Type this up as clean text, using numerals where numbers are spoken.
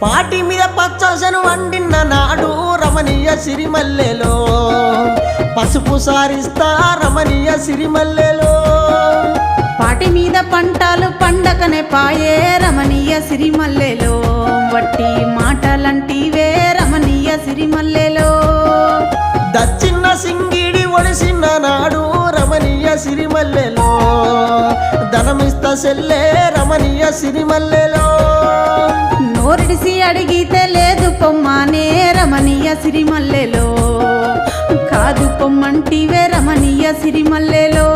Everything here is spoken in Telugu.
పాటి మీద పచ్చసను వండిన నాడు రమణీయ సిరిమల్లెలో పసుపు సారిస్తా రమణీయ సిరిమల్లెలో పాటి మీద పంటలు పండకనే పాయే రమణీయ సిరిమల్లెలో వట్టి మాటలంటివే రమణీయ సిరిమల్లెలో దచ్చిన్న సింగిడి ఒడిసిన నాడు రమణీయ సిరిమల్లెలో ధనమిస్త సెల్లే రమణీయ సిరిమల్లెలో నోరిడిసి అడిగితే లేదు పొమ్మానే రమణీయ సిరిమల్లెలో కాదు పొమ్మంటివే రమణీయ సిరిమల్లెలో